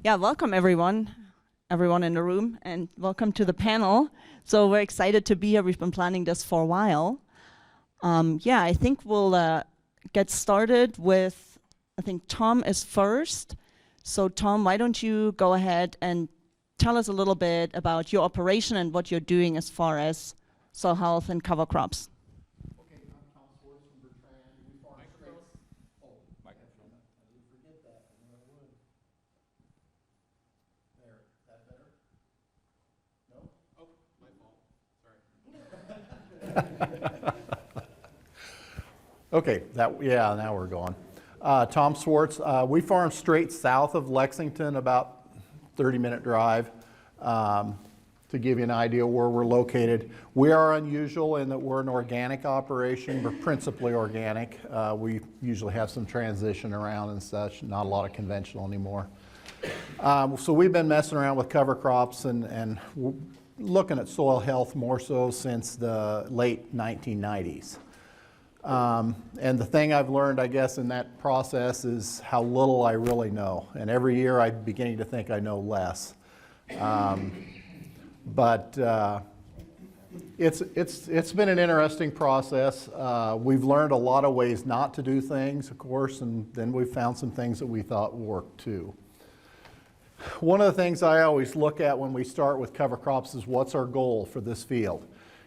Yeah, welcome everyone in the room, and welcome to the panel. So we're excited to be here. We've been planning this for a while. Yeah, I think we'll get started with, I think Tom is first. So Tom, why don't you go ahead and tell us a little bit about your operation and what you're doing as far as soil health and cover crops. Okay, I'm Tom Swartz from Bertrand. We farm straight. Oh, microphone. I didn't forget that. I knew I would. There, that better? No? Oh, my fault. Sorry. Okay, now we're going. Tom Swartz. We farm straight south of Lexington, about 30-minute drive. To give you an idea where we're located. We are unusual in that we're an organic operation. We're principally organic. We usually have some transition around and such, not a lot of conventional anymore. So we've been messing around with cover crops and looking at soil health more so since the late 1990s. And the thing I've learned, I guess, in that process is how little I really know. And every year I'm beginning to think I know less. But it's been an interesting process. We've learned a lot of ways not to do things, of course, and then we've found some things that we thought worked too. One of the things I always look at when we start with cover crops is what's our goal for this field?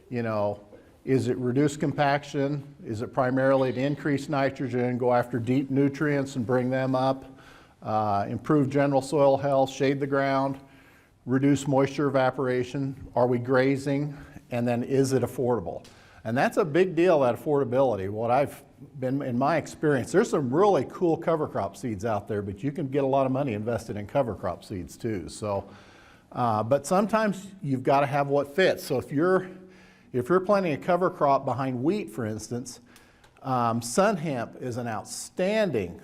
You know, is it reduce compaction? Is it primarily to increase nitrogen, go after deep nutrients and bring them up, improve general soil health, shade the ground, reduce moisture evaporation? Are we grazing? And then is it affordable? And that's a big deal, that affordability. What I've been, in my experience, there's some really cool cover crop seeds out there, but you can get a lot of money invested in cover crop seeds too. So, but sometimes you've got to have what fits. So if you're planting a cover crop behind wheat, for instance, sun hemp is an outstanding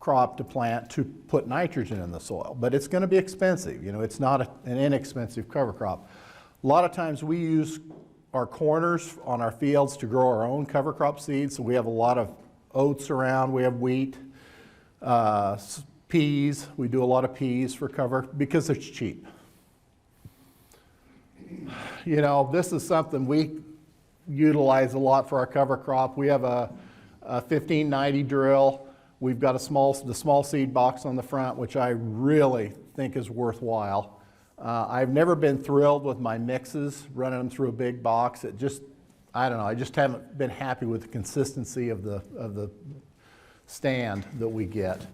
crop to plant to put nitrogen in the soil, but it's going to be expensive. You know, it's not an inexpensive cover crop. A lot of times we use our corners on our fields to grow our own cover crop seeds. So we have a lot of oats around, we have wheat, peas. We do a lot of peas for cover because it's cheap. You know, this is something we utilize a lot for our cover crop. We have a 1590 drill. We've got the small seed box on the front, which I really think is worthwhile. I've never been thrilled with my mixes, running them through a big box. It just, I don't know, I just haven't been happy with the consistency of the stand that we get.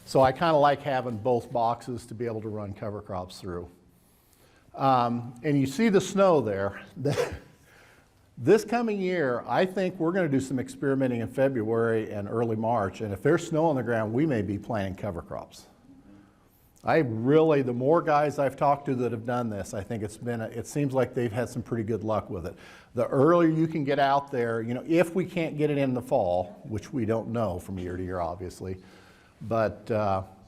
So I kind of like having both boxes to be able to run cover crops through. And you see the snow there. This coming year, I think we're going to do some experimenting in February and early March, and if there's snow on the ground, we may be planting cover crops. The more guys I've talked to that have done this, I think it seems like they've had some pretty good luck with it. The earlier you can get out there, you know, if we can't get it in the fall, which we don't know from year to year, obviously, but,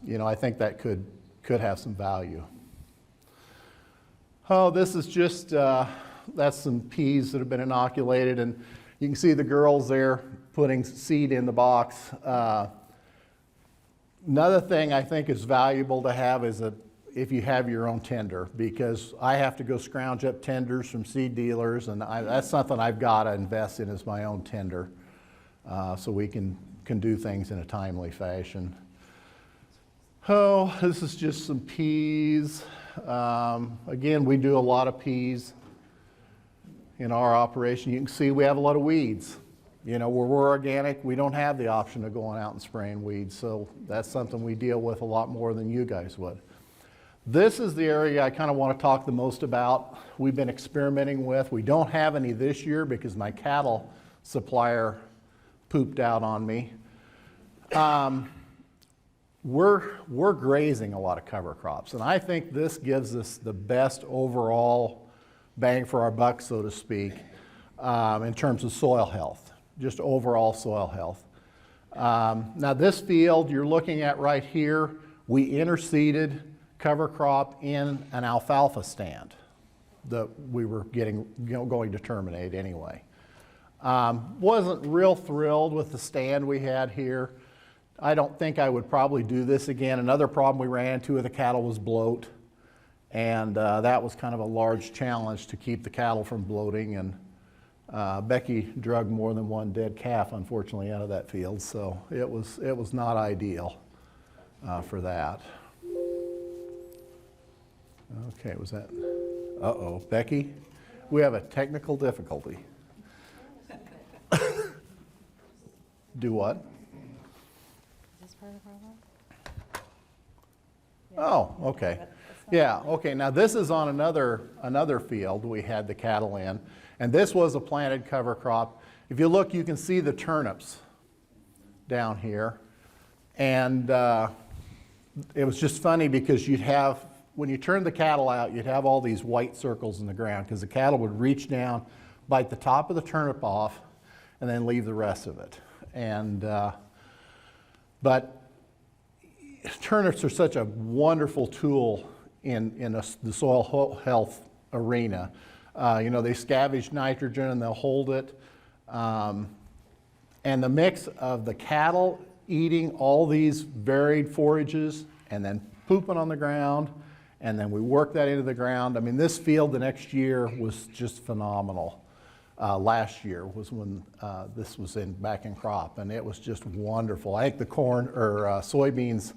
you know, I think that could have some value. Oh, this is just, that's some peas that have been inoculated, and you can see the girls there putting seed in the box. Another thing I think is valuable to have is if you have your own tender, because I have to go scrounge up tenders from seed dealers, and that's something I've got to invest in, is my own tender, so we can do things in a timely fashion. Oh, this is just some peas. Again, we do a lot of peas in our operation. You can see we have a lot of weeds. You know, where we're organic, we don't have the option of going out and spraying weeds, so that's something we deal with a lot more than you guys would. This is the area I kind of want to talk the most about. We've been experimenting with. We don't have any this year because my cattle supplier pooped out on me. We're grazing a lot of cover crops, and I think this gives us the best overall bang for our buck, so to speak, in terms of soil health, just overall soil health. Now this field you're looking at right here, we interseeded cover crop in an alfalfa stand that we were going to terminate anyway. Wasn't real thrilled with the stand we had here. I don't think I would probably do this again. Another problem we ran into with the cattle was bloat. And that was kind of a large challenge to keep the cattle from bloating. And Becky drug more than one dead calf, unfortunately, out of that field. So it was not ideal for that. Okay, was that? Uh-oh, Becky, we have a technical difficulty. Do what? Is this part of the problem? Oh, okay. Yeah, okay, now this is on another field we had the cattle in, and this was a planted cover crop. If you look, you can see the turnips down here, and it was just funny because you'd have, when you turned the cattle out, you'd have all these white circles in the ground because the cattle would reach down, bite the top of the turnip off, and then leave the rest of it. And but turnips are such a wonderful tool in the soil health arena. You know, they scavenge nitrogen and they'll hold it. And the mix of the cattle eating all these varied forages and then pooping on the ground, and then we work that into the ground. I mean, this field the next year was just phenomenal. Last year was when this was back in crop, and it was just wonderful. I think the corn or soybeans,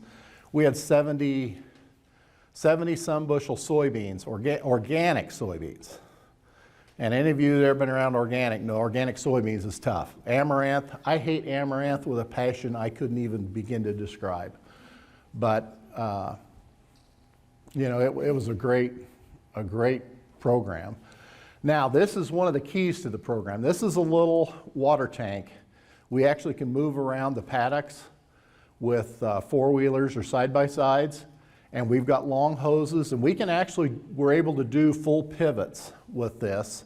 we had 70 some bushel soybeans, organic soybeans. And any of you that have been around organic know organic soybeans is tough. Amaranth, I hate amaranth with a passion I couldn't even begin to describe. But you know, it was a great program. Now, this is one of the keys to the program. This is a little water tank. We actually can move around the paddocks with four-wheelers or side-by-sides, and we've got long hoses, and we're able to do full pivots with this,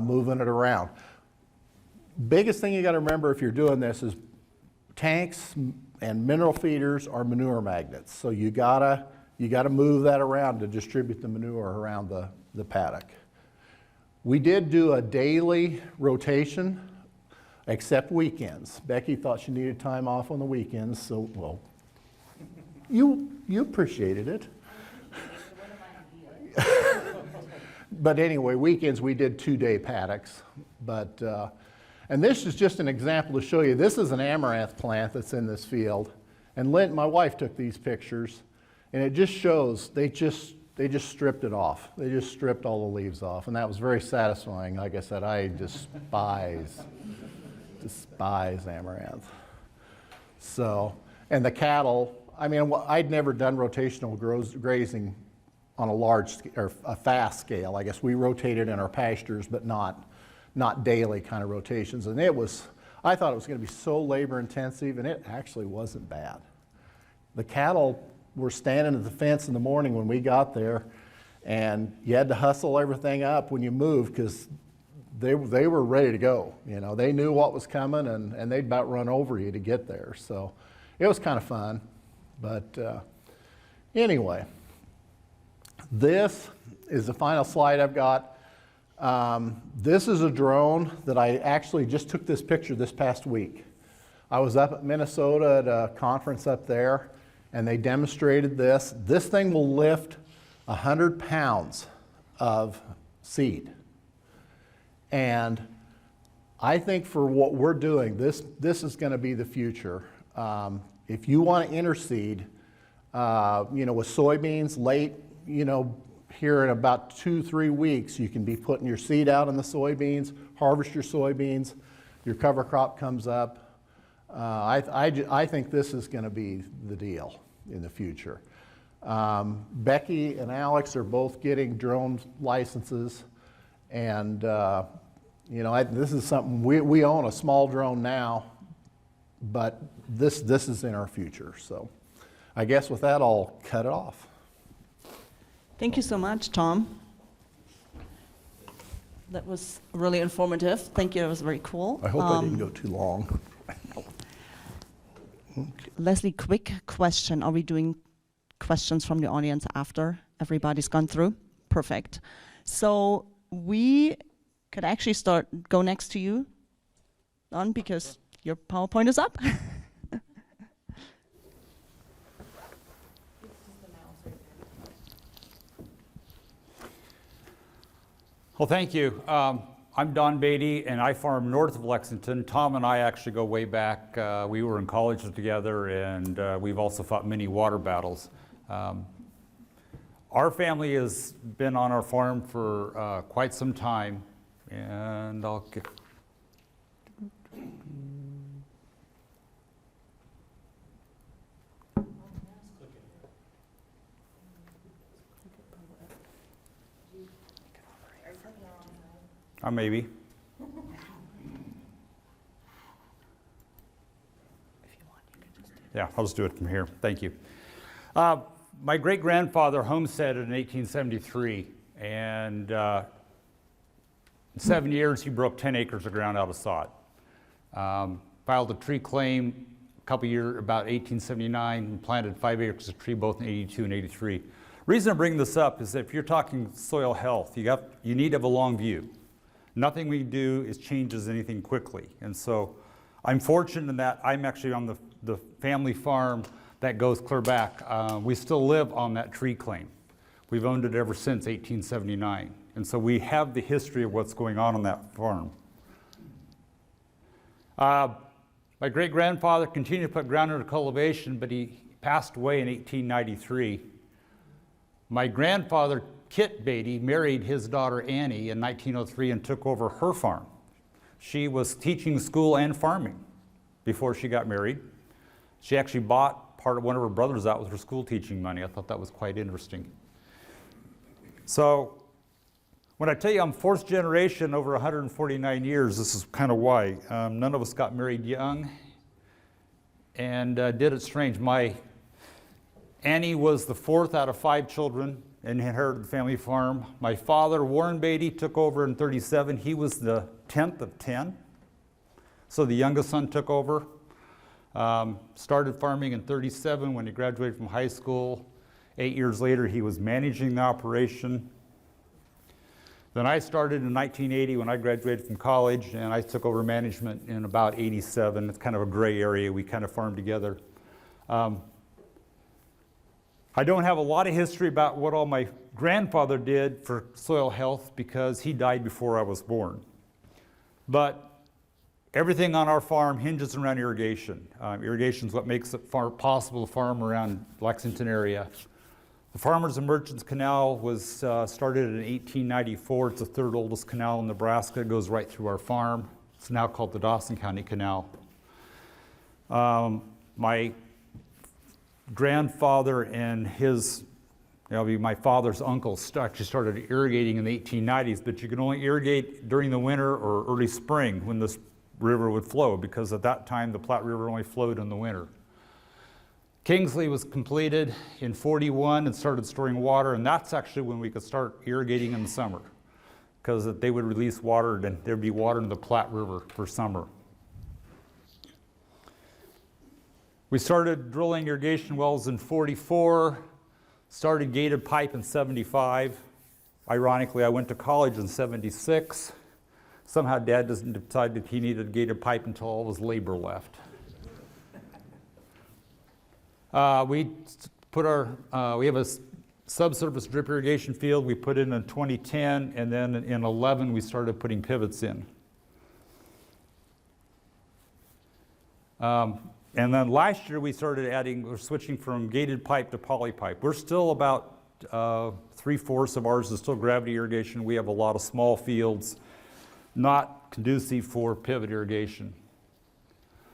moving it around. Biggest thing you got to remember if you're doing this is tanks and mineral feeders are manure magnets, so you gotta move that around to distribute the manure around the paddock. We did do a daily rotation, except weekends. Becky thought she needed time off on the weekends, so, well, you appreciated it. But anyway, weekends we did 2-day paddocks. But, and this is just an example to show you. This is an amaranth plant that's in this field. And Lynn, my wife, took these pictures, and it just shows they just stripped it off. They just stripped all the leaves off, and that was very satisfying. Like I said, I despise amaranth. So, and the cattle, I mean, I'd never done rotational grazing on a large or a fast scale. I guess we rotated in our pastures, but not daily kind of rotations. And I thought it was going to be so labor intensive, and it actually wasn't bad. The cattle were standing at the fence in the morning when we got there, and you had to hustle everything up when you moved because they were ready to go. You know, they knew what was coming, and they'd about run over you to get there. So it was kind of fun. But anyway, this is the final slide I've got. This is a drone that I actually just took this picture this past week. I was up at Minnesota at a conference up there, and they demonstrated this. This thing will lift 100 pounds of seed. And I think for what we're doing, this is going to be the future. If you want to interseed, you know, with soybeans late, you know, here in about 2-3 weeks, you can be putting your seed out in the soybeans, harvest your soybeans, your cover crop comes up. I think this is going to be the deal in the future. Becky and Alex are both getting drone licenses, and you know, this is something we own a small drone now, but this is in our future. So, I guess with that, I'll cut it off. Thank you so much, Tom. That was really informative. Thank you. That was very cool. I hope I didn't go too long. Leslie, quick question. Are we doing questions from the audience after everybody's gone through? Perfect. So we could actually go next to you, Don, because your PowerPoint is up. Well, thank you. I'm Don Beatty, and I farm north of Lexington. Tom and I actually go way back. We were in college together, and we've also fought many water battles. Our family has been on our farm for quite some time, and I'll get... Maybe. Yeah, I'll just do it from here. Thank you. My great-grandfather homesteaded in 1873, and in 7 years he broke 10 acres of ground out of sod. Filed a tree claim a couple years, about 1879, and planted 5 acres of tree both in 82 and 83. The reason I bring this up is that if you're talking soil health, you need to have a long view. Nothing we do changes anything quickly. And so I'm fortunate in that I'm actually on the family farm that goes clear back. We still live on that tree claim. We've owned it ever since 1879. And so we have the history of what's going on that farm. My great-grandfather continued to put ground under cultivation, but he passed away in 1893. My grandfather, Kit Beatty, married his daughter Annie in 1903 and took over her farm. She was teaching school and farming before she got married. She actually bought part of one of her brothers out with her school teaching money. I thought that was quite interesting. So when I tell you I'm fourth generation over 149 years, this is kind of why. None of us got married young and did it strange. Annie was the fourth out of 5 children and inherited the family farm. My father, Warren Beatty, took over in 37. He was the 10th of 10. So the youngest son took over. Started farming in 37 when he graduated from high school. 8 years later, he was managing the operation. Then I started in 1980 when I graduated from college, and I took over management in about 87. It's kind of a gray area. We kind of farmed together. I don't have a lot of history about what all my grandfather did for soil health because he died before I was born. But everything on our farm hinges around irrigation. Irrigation is what makes it possible to farm around Lexington area. The Farmers and Merchants Canal was started in 1894. It's the third oldest canal in Nebraska. It goes right through our farm. It's now called the Dawson County Canal. My grandfather and my father's uncle actually started irrigating in the 1890s, but you could only irrigate during the winter or early spring when this river would flow, because at that time the Platte River only flowed in the winter. Kingsley was completed in 41 and started storing water, and that's actually when we could start irrigating in the summer, because they would release water and there'd be water in the Platte River for summer. We started drilling irrigation wells in 44, started gated pipe in 75. Ironically, I went to college in 76. Somehow Dad doesn't decide that he needed gated pipe until all his labor left. We have a subsurface drip irrigation field we put in 2010, and then in 11 we started putting pivots in. And then last year we're switching from gated pipe to poly pipe. We're still about 3/4 of ours is still gravity irrigation. We have a lot of small fields, not conducive for pivot irrigation.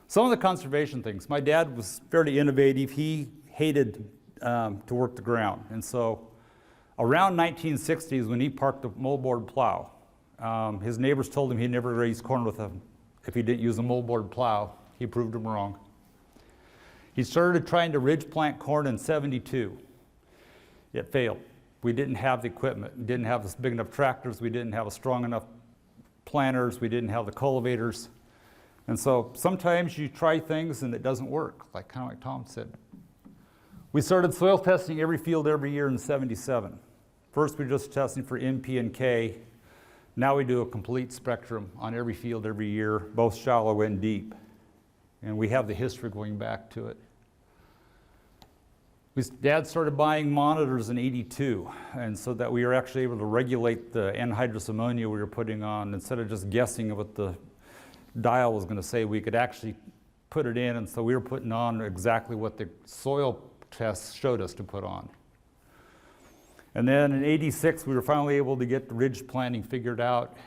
Some of the conservation things. My dad was fairly innovative. He hated to work the ground. And so around 1960s when he parked the moldboard plow, his neighbors told him he'd never raise corn with him if he didn't use a moldboard plow. He proved them wrong. He started trying to ridge plant corn in 72. It failed. We didn't have the equipment. We didn't have big enough tractors. We didn't have a strong enough planters. We didn't have the cultivators. And so sometimes you try things and it doesn't work, kind of like Tom said. We started soil testing every field every year in 77. First we were just testing for M, P, and K. Now we do a complete spectrum on every field every year, both shallow and deep. And we have the history going back to it. Dad started buying monitors in '82, and so that we were actually able to regulate the anhydrous ammonia we were putting on. Instead of just guessing what the dial was going to say, we could actually put it in, and so we were putting on exactly what the soil tests showed us to put on. And then in '86, we were finally able to get the ridge planting figured out.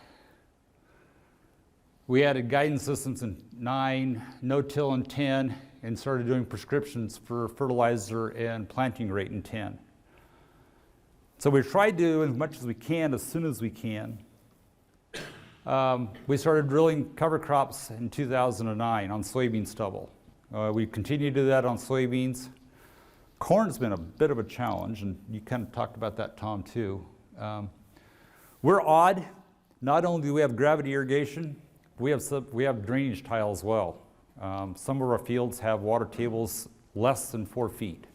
We added guidance systems in 9, no-till in 10, and started doing prescriptions for fertilizer and planting rate in 10. So we tried to do as much as we can as soon as we can. We started drilling cover crops in 2009 on soybean stubble. We continue to do that on soybeans. Corn's been a bit of a challenge, and you kind of talked about that, Tom, too. We're odd. Not only do we have gravity irrigation, we have drainage tile as well. Some of our fields have water tables less than 4 feet.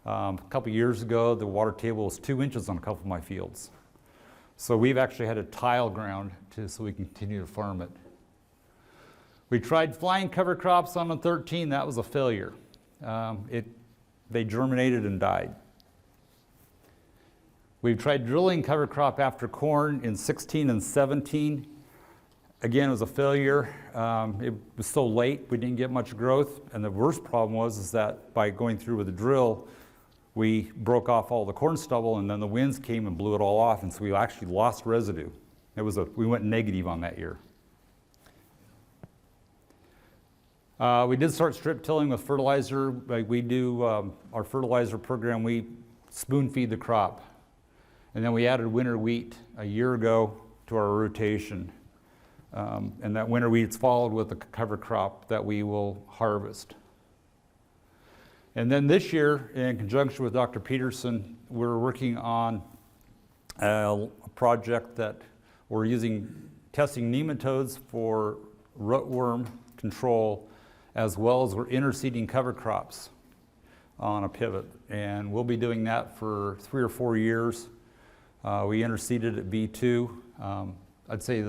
A couple years ago, the water table was 2 inches on a couple of my fields. So we've actually had a tile ground so we can continue to farm it. We tried flying cover crops on the 13, that was a failure. They germinated and died. We've tried drilling cover crop after corn in 16 and 17. Again, it was a failure. It was so late, we didn't get much growth. And the worst problem was that by going through with the drill, we broke off all the corn stubble, and then the winds came and blew it all off, and so we actually lost residue. We went negative on that year. We did start strip tilling with fertilizer. Like we do our fertilizer program, we spoon feed the crop. And then we added winter wheat a year ago to our rotation. And that winter wheat's followed with a cover crop that we will harvest. And then this year, in conjunction with Dr. Peterson, we're working on a project that we're testing nematodes for rootworm control, as well as we're interseeding cover crops on a pivot. And we'll be doing that for 3 or 4 years. We interseeded at B2. I'd say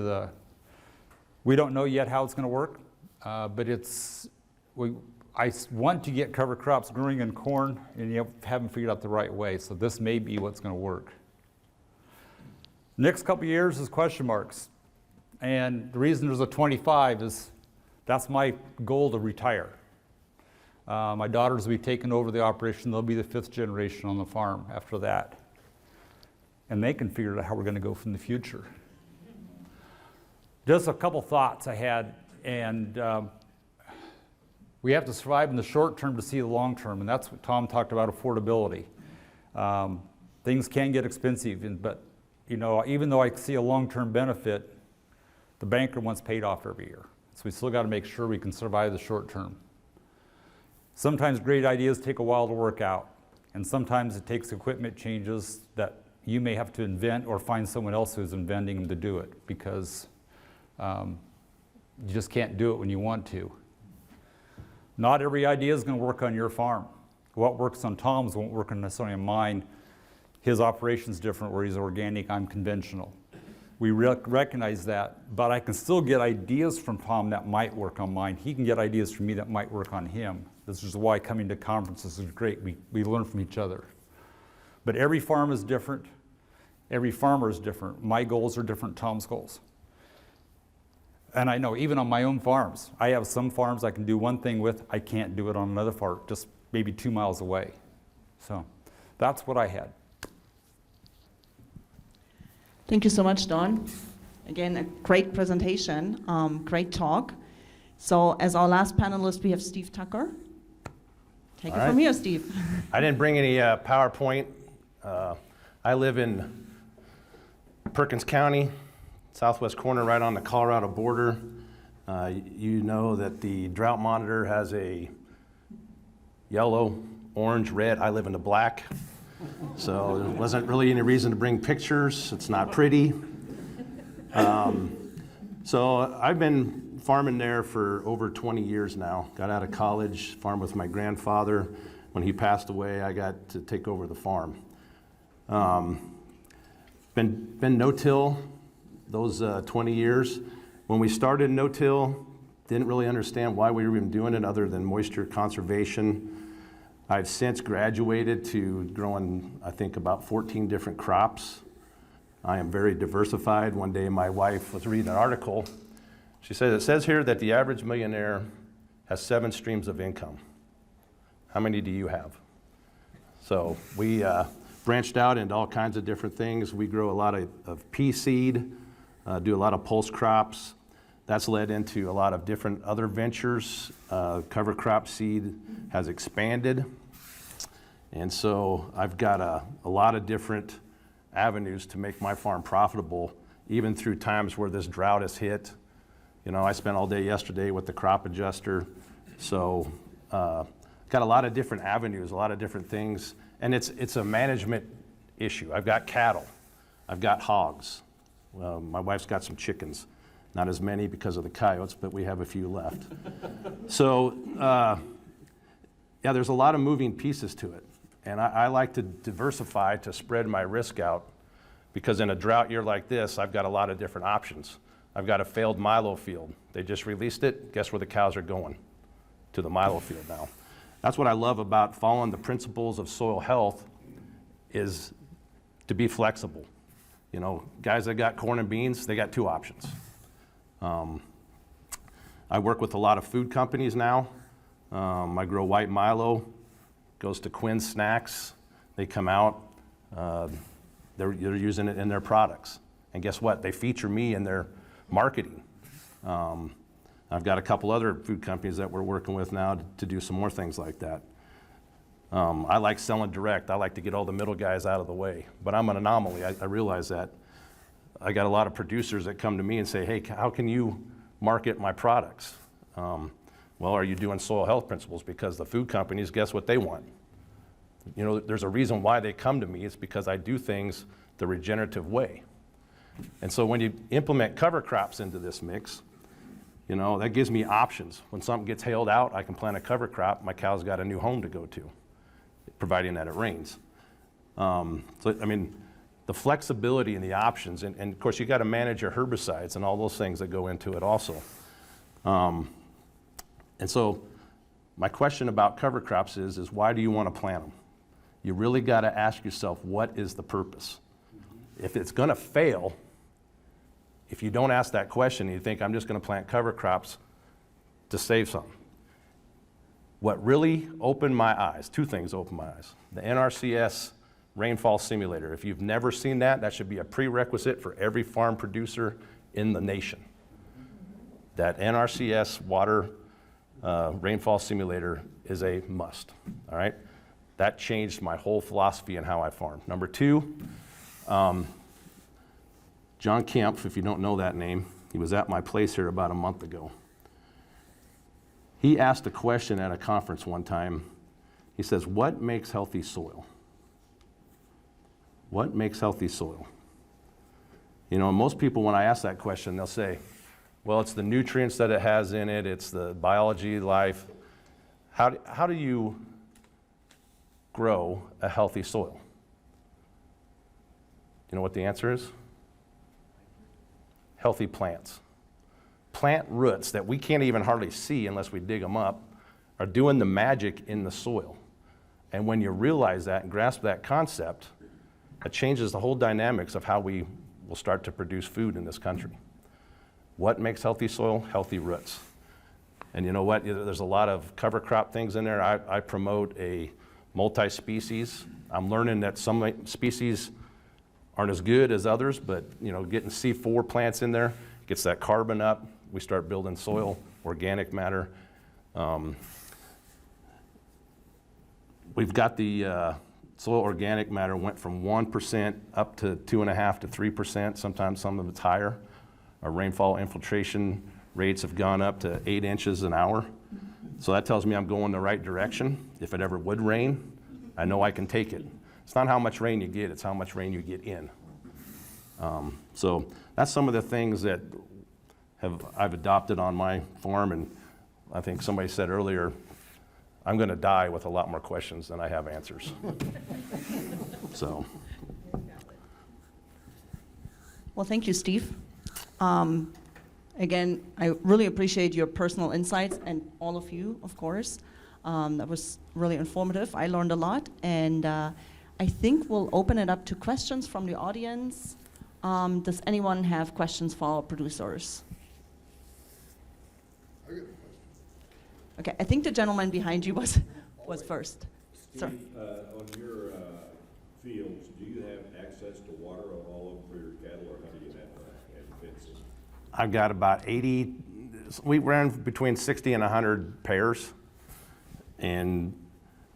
we don't know yet how it's going to work, but I want to get cover crops growing in corn, and you haven't figured out the right way, so this may be what's going to work. Next couple years is question marks, and the reason there's a 25 is that's my goal to retire. My daughters will be taking over the operation. They'll be the 5th generation on the farm after that, and they can figure out how we're going to go from the future. Just a couple thoughts I had, and we have to survive in the short term to see the long term, and that's what Tom talked about, affordability. Things can get expensive, but even though I see a long-term benefit, the banker wants paid off every year. So we still got to make sure we can survive the short term. Sometimes great ideas take a while to work out, and sometimes it takes equipment changes that you may have to invent or find someone else who's inventing them to do it, because you just can't do it when you want to. Not every idea is going to work on your farm. What works on Tom's won't work necessarily on mine. His operation's different, where he's organic, I'm conventional. We recognize that, but I can still get ideas from Tom that might work on mine. He can get ideas from me that might work on him. This is why coming to conferences is great. We learn from each other. But every farm is different. Every farmer is different. My goals are different, Tom's goals. And I know even on my own farms, I have some farms I can do one thing with, I can't do it on another farm, just maybe 2 miles away. So that's what I had. Thank you so much, Don. Again, a great presentation, great talk. So as our last panelist, we have Steve Tucker. Take it from here, Steve. I didn't bring any PowerPoint. I live in Perkins County, southwest corner, right on the Colorado border. You know that the drought monitor has a yellow, orange, red. I live in the black. So there wasn't really any reason to bring pictures. It's not pretty. So I've been farming there for over 20 years now. Got out of college, farmed with my grandfather. When he passed away, I got to take over the farm. Been no-till those 20 years. When we started no-till, didn't really understand why we were even doing it other than moisture conservation. I've since graduated to growing, I think, about 14 different crops. I am very diversified. One day my wife was reading an article. She said, it says here that the average millionaire has 7 streams of income. How many do you have? So we branched out into all kinds of different things. We grow a lot of pea seed, do a lot of pulse crops. That's led into a lot of different other ventures. Cover crop seed has expanded. And so I've got a lot of different avenues to make my farm profitable, even through times where this drought has hit. You know, I spent all day yesterday with the crop adjuster. So got a lot of different avenues, a lot of different things. And it's a management issue. I've got cattle, I've got hogs. My wife's got some chickens. Not as many because of the coyotes, but we have a few left. So, yeah, there's a lot of moving pieces to it. And I like to diversify to spread my risk out, because in a drought year like this, I've got a lot of different options. I've got a failed milo field. They just released it. Guess where the cows are going? To the milo field now. That's what I love about following the principles of soil health, is to be flexible. You know, guys that got corn and beans, they got 2 options. I work with a lot of food companies now. I grow white milo, goes to Quinn's Snacks. They come out, they're using it in their products. And guess what? They feature me in their marketing. I've got a couple other food companies that we're working with now to do some more things like that. I like selling direct. I like to get all the middle guys out of the way. But I'm an anomaly. I realize that. I got a lot of producers that come to me and say, hey, how can you market my products? Well, are you doing soil health principles? Because the food companies, guess what they want? You know, there's a reason why they come to me. It's because I do things the regenerative way. And so when you implement cover crops into this mix, you know, that gives me options. When something gets hailed out, I can plant a cover crop. My cow's got a new home to go to, providing that it rains. So, I mean, the flexibility and the options, and of course you got to manage your herbicides and all those things that go into it also. And so my question about cover crops is why do you want to plant them? You really got to ask yourself, what is the purpose? If it's going to fail, if you don't ask that question and you think I'm just going to plant cover crops to save something. What really opened my eyes, 2 things opened my eyes. The NRCS rainfall simulator. If you've never seen that, that should be a prerequisite for every farm producer in the nation. That NRCS water rainfall simulator is a must, all right? That changed my whole philosophy and how I farm. Number 2, John Kempf, if you don't know that name, he was at my place here about a month ago. He asked a question at a conference one time. He says, what makes healthy soil? What makes healthy soil? You know, most people, when I ask that question, they'll say, well, it's the nutrients that it has in it, it's the biology, life. How do you grow a healthy soil? You know what the answer is? Healthy plants. Plant roots that we can't even hardly see unless we dig them up are doing the magic in the soil. And when you realize that and grasp that concept, it changes the whole dynamics of how we will start to produce food in this country. What makes healthy soil? Healthy roots. And you know what? There's a lot of cover crop things in there. I promote a multi-species. I'm learning that some species aren't as good as others, but you know, getting C4 plants in there gets that carbon up. We start building soil, organic matter. We've got the soil organic matter went from 1% up to 2.5% to 3%. Sometimes some of it's higher. Our rainfall infiltration rates have gone up to 8 inches an hour. So that tells me I'm going the right direction. If it ever would rain, I know I can take it. It's not how much rain you get, it's how much rain you get in. So that's some of the things that I've adopted on my farm, and I think somebody said earlier, I'm going to die with a lot more questions than I have answers. So. Well, thank you, Steve. Again, I really appreciate your personal insights, and all of you, of course. That was really informative. I learned a lot, and I think we'll open it up to questions from the audience. Does anyone have questions for our producers? I got a question. Okay, I think the gentleman behind you was first. Sir. Steve, on your fields, do you have access to water on all of them for your cattle, or how do you have fencing? I've got about 80, we ran between 60 and 100 pairs. And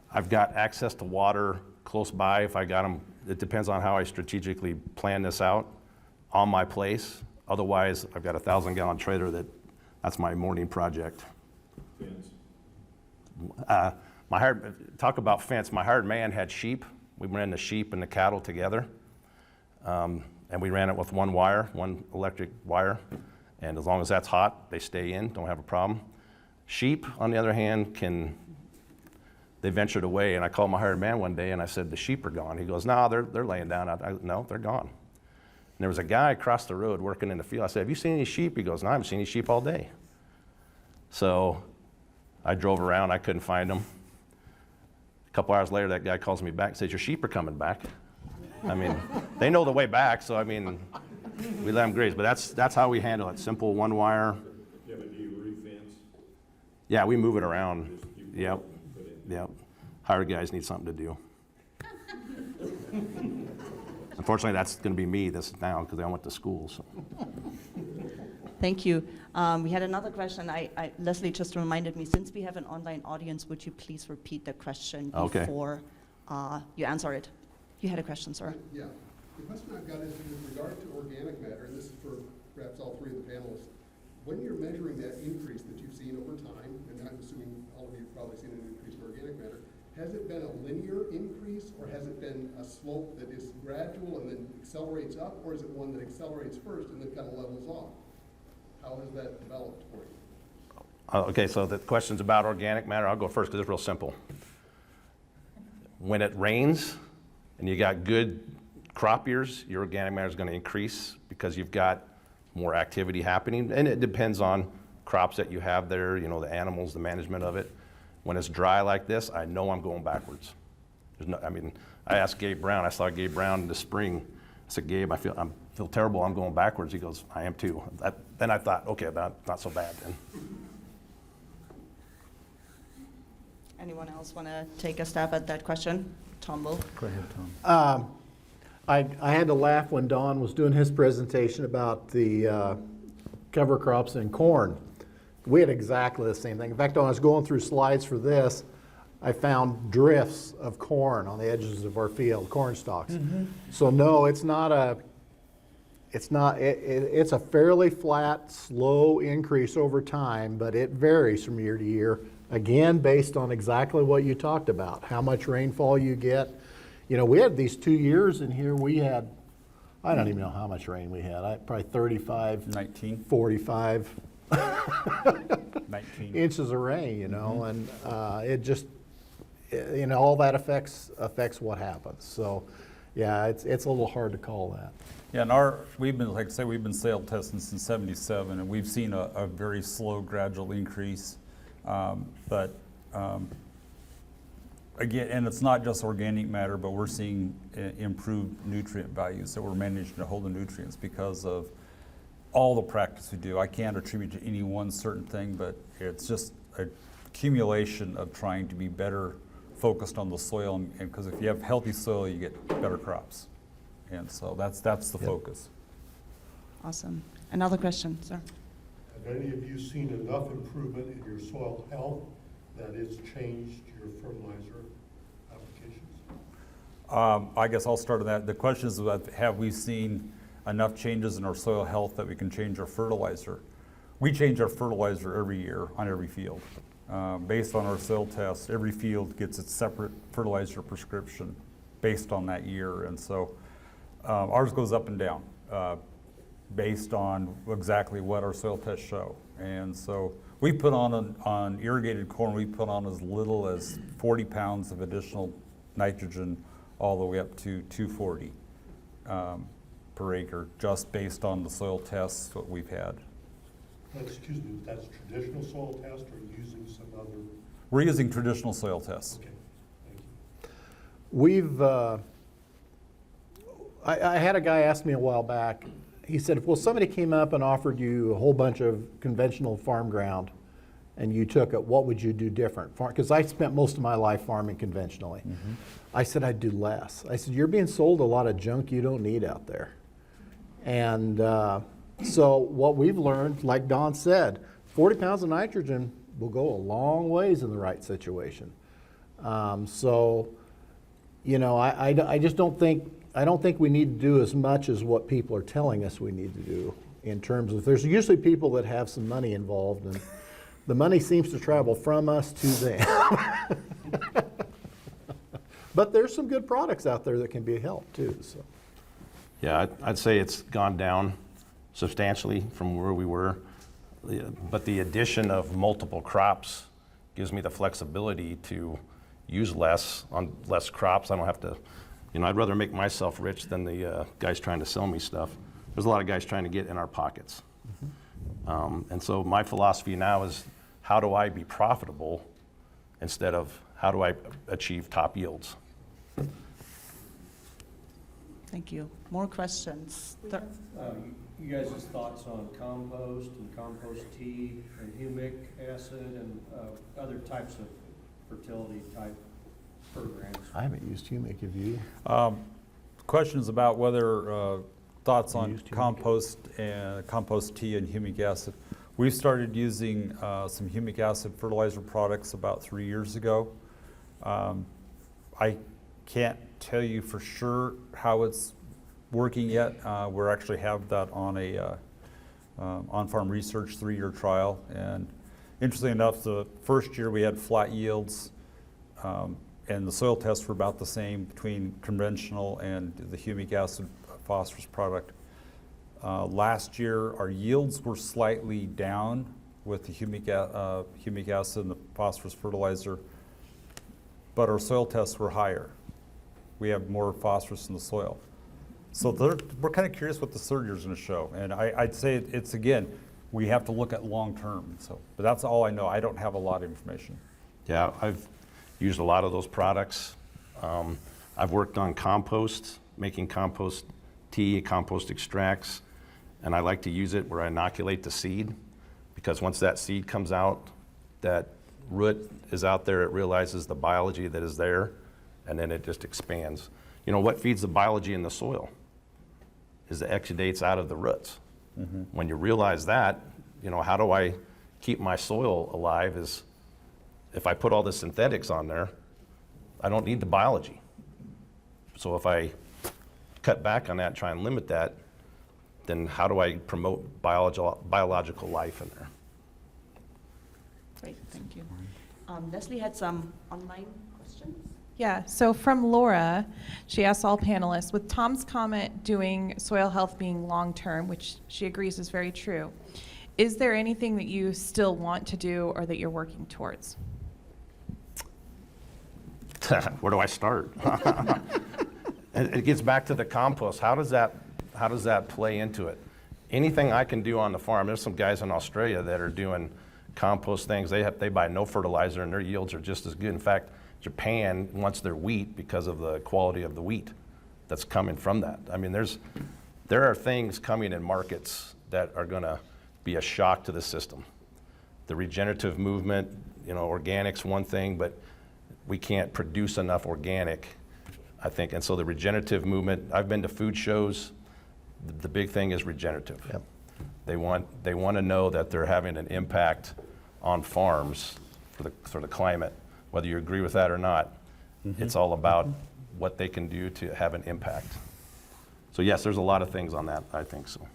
I've got access to water close by if I got them. It depends on how I strategically plan this out on my place. Otherwise, I've got a 1,000-gallon trailer that's my morning project. Fence? Talk about fence. My hired man had sheep. We ran the sheep and the cattle together. And we ran it with one electric wire. And as long as that's hot, they stay in, don't have a problem. Sheep, on the other hand, they ventured away, and I called my hired man one day and I said, the sheep are gone. He goes, no, they're laying down. No, they're gone. And there was a guy across the road working in the field. I said, have you seen any sheep? He goes, no, I haven't seen any sheep all day. So I drove around, I couldn't find them. A couple hours later, that guy calls me back and says, your sheep are coming back. I mean, they know the way back, so I mean, we let them graze. But that's how we handle it, simple one wire. Yeah, but do you re-fence? Yeah, we move it around. Yep. Yep. Hired guys need something to do. Unfortunately, that's going to be me now because I went to school. So. Thank you. We had another question. Leslie just reminded me, since we have an online audience, would you please repeat the question before you answer it? You had a question, sir. Yeah. The question I've got is with regard to organic matter, and this is for perhaps all three of the panelists. When you're measuring that increase that you've seen over time, and I'm assuming all of you have probably seen an increase in organic matter, has it been a linear increase, or has it been a slope that is gradual and then accelerates up, or is it one that accelerates first and then kind of levels off? How has that developed for you? Okay, so the question's about organic matter. I'll go first because it's real simple. When it rains and you got good crop years, your organic matter is going to increase because you've got more activity happening, and it depends on crops that you have there, you know, the animals, the management of it. When it's dry like this, I know I'm going backwards. I asked Gabe Brown, I saw Gabe Brown in the spring. I said, Gabe, I feel terrible, I'm going backwards. He goes, I am too. Then I thought, okay, not so bad then. Anyone else want to take a stab at that question? Tom will. Go ahead, Tom. I had to laugh when Don was doing his presentation about the cover crops and corn. We had exactly the same thing. In fact, when I was going through slides for this, I found drifts of corn on the edges of our field, corn stalks. Mm-hmm. So no, it's a fairly flat, slow increase over time, but it varies from year to year. Again, based on exactly what you talked about, how much rainfall you get. You know, we had these 2 years in here, we had, I don't even know how much rain we had, probably 35, 19. 45 19. inches of rain, you know, and it just, you know, all that affects what happens. So, yeah, it's a little hard to call that. Yeah, and we've been sale testing since '77, and we've seen a very slow, gradual increase. Again, and it's not just organic matter, but we're seeing improved nutrient values, that we're managing to hold the nutrients because of all the practice we do. I can't attribute to any one certain thing, but it's just an accumulation of trying to be better focused on the soil, and because if you have healthy soil, you get better crops. And so that's the focus. Awesome. Another question, sir. Have any of you seen enough improvement in your soil health that it's changed your fertilizer applications? I guess I'll start on that. The question is about, have we seen enough changes in our soil health that we can change our fertilizer? We change our fertilizer every year on every field. Based on our soil tests, every field gets its separate fertilizer prescription based on that year. And so ours goes up and down based on exactly what our soil tests show. And so we put on irrigated corn, we put on as little as 40 pounds of additional nitrogen all the way up to 240 per acre, just based on the soil tests that we've had. Excuse me, that's traditional soil test or using some other We're using traditional soil tests. Okay, thank you. We've, I had a guy ask me a while back, he said, well, somebody came up and offered you a whole bunch of conventional farm ground and you took it, what would you do different? Because I spent most of my life farming conventionally. I said, I'd do less. I said, you're being sold a lot of junk you don't need out there. And so what we've learned, like Don said, 40 pounds of nitrogen will go a long ways in the right situation. So, you know, I just don't think, I don't think we need to do as much as what people are telling us we need to do in terms of, there's usually people that have some money involved and the money seems to travel from us to them. But there's some good products out there that can be a help too, so. Yeah, I'd say it's gone down substantially from where we were. But the addition of multiple crops gives me the flexibility to use less on less crops. I don't have to, you know, I'd rather make myself rich than the guys trying to sell me stuff. There's a lot of guys trying to get in our pockets. And so my philosophy now is, how do I be profitable instead of how do I achieve top yields? Thank you. More questions? You guys' thoughts on compost and compost tea and humic acid and other types of fertility type programs? I haven't used humic, have you? Questions about whether thoughts on Used humic. compost tea and humic acid. We started using some humic acid fertilizer products about 3 years ago. I can't tell you for sure how it's working yet. We actually have that on a on-farm research 3-year trial. And interestingly enough, the first year we had flat yields, and the soil tests were about the same between conventional and the humic acid phosphorus product. Last year, our yields were slightly down with the humic acid and the phosphorus fertilizer, but our soil tests were higher. We have more phosphorus in the soil. So we're kind of curious what the third year is going to show. And I'd say it's, again, we have to look at long term. So, but that's all I know. I don't have a lot of information. Yeah, I've used a lot of those products. I've worked on compost, making compost tea, compost extracts, and I like to use it where I inoculate the seed, because once that seed comes out, that root is out there, it realizes the biology that is there, and then it just expands. You know, what feeds the biology in the soil is the exudates out of the roots. When you realize that, you know, how do I keep my soil alive is, if I put all the synthetics on there, I don't need the biology. So if I cut back on that, try and limit that, then how do I promote biological life in there? Great, thank you. Leslie had some online questions. Yeah, so from Laura, she asks all panelists, with Tom's comment doing soil health being long-term, which she agrees is very true, is there anything that you still want to do or that you're working towards? Where do I start? It gets back to the compost. How does that play into it? Anything I can do on the farm. There's some guys in Australia that are doing compost things. They buy no fertilizer and their yields are just as good. In fact, Japan wants their wheat because of the quality of the wheat that's coming from that. I mean, there are things coming in markets that are going to be a shock to the system. The regenerative movement, you know, organic's one thing, but we can't produce enough organic, I think. And so the regenerative movement, I've been to food shows. The big thing is regenerative. Yep. They want to know that they're having an impact on farms for the climate. Whether you agree with that or not, it's all about what they can do to have an impact. So yes, there's a lot of things on that, I think so.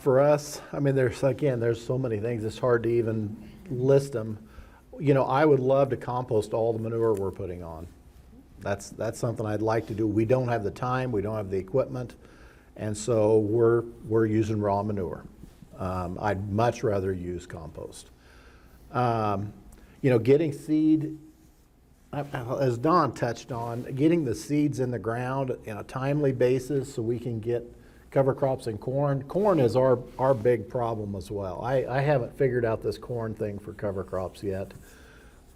For us, I mean, there's so many things, it's hard to even list them. You know, I would love to compost all the manure we're putting on. That's something I'd like to do. We don't have the time, we don't have the equipment, and so we're using raw manure. I'd much rather use compost. You know, getting seed, as Don touched on, getting the seeds in the ground on a timely basis so we can get cover crops and corn. Corn is our big problem as well. I haven't figured out this corn thing for cover crops yet.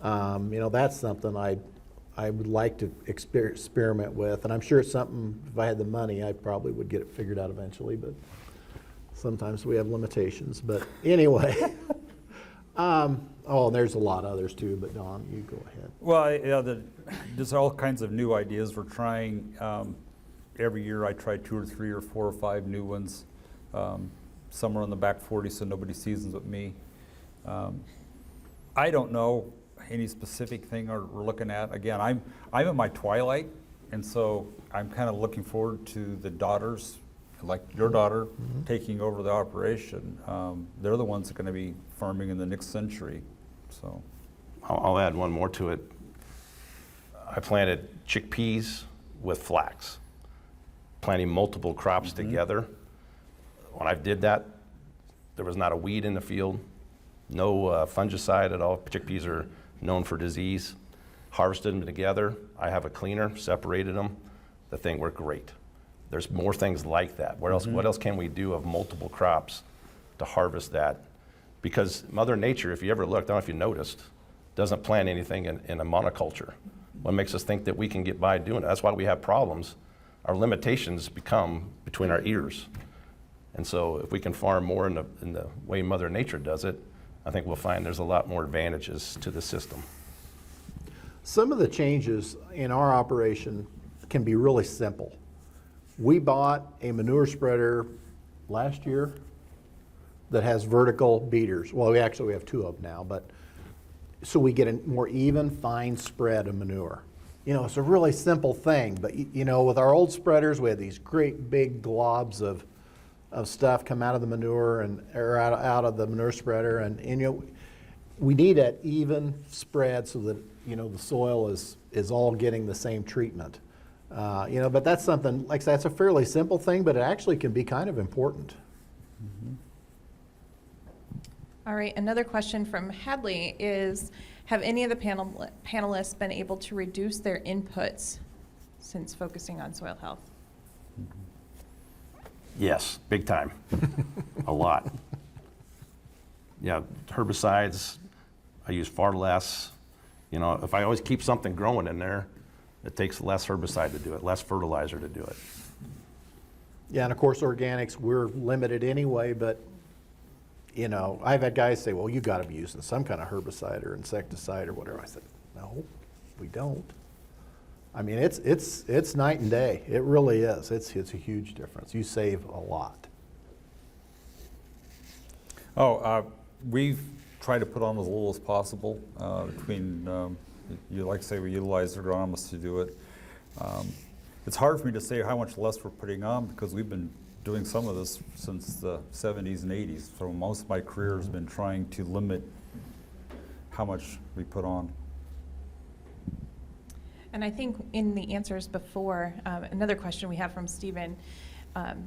You know, that's something I would like to experiment with, and I'm sure it's something, if I had the money, I probably would get it figured out eventually, but sometimes we have limitations. But anyway, oh, there's a lot of others too, but Don, you go ahead. Well, yeah, there's all kinds of new ideas we're trying. Every year I try 2 or 3 or 4 or 5 new ones. Some are on the back 40, so nobody seasons with me. I don't know any specific thing we're looking at. Again, I'm in my twilight, and so I'm kind of looking forward to the daughters, like your daughter, taking over the operation. They're the ones that are going to be farming in the next century. So, I'll add one more to it. I planted chickpeas with flax, planting multiple crops together. When I did that, there was not a weed in the field, no fungicide at all. Chickpeas are known for disease. Harvested them together. I have a cleaner, separated them. The thing worked great. There's more things like that. What else can we do of multiple crops to harvest that? Because Mother Nature, if you ever looked, I don't know if you noticed, doesn't plant anything in a monoculture. What makes us think that we can get by doing it? That's why we have problems. Our limitations become between our ears. And so if we can farm more in the way Mother Nature does it, I think we'll find there's a lot more advantages to the system. Some of the changes in our operation can be really simple. We bought a manure spreader last year that has vertical beaters. Well, we have 2 of them now, but so we get a more even, fine spread of manure. You know, it's a really simple thing, but you know, with our old spreaders, we had these great big globs of stuff come out of the manure or out of the manure spreader, and you know, we need that even spread so that, you know, the soil is all getting the same treatment. You know, but that's something, like I said, that's a fairly simple thing, but it actually can be kind of important. All right, another question from Hadley is, have any of the panelists been able to reduce their inputs since focusing on soil health? Yes, big time. A lot. Yeah, herbicides, I use far less. You know, if I always keep something growing in there, it takes less herbicide to do it, less fertilizer to do it. Yeah, and of course, organics, we're limited anyway, but you know, I've had guys say, well, you got to be using some kind of herbicide or insecticide or whatever. I said, no, we don't. I mean, it's night and day. It really is. It's a huge difference. You save a lot. We've tried to put on as little as possible between, you like to say, we utilize agronomists to do it. It's hard for me to say how much less we're putting on because we've been doing some of this since the 70s and 80s. So most of my career has been trying to limit how much we put on. And I think in the answers before, another question we have from Stephen,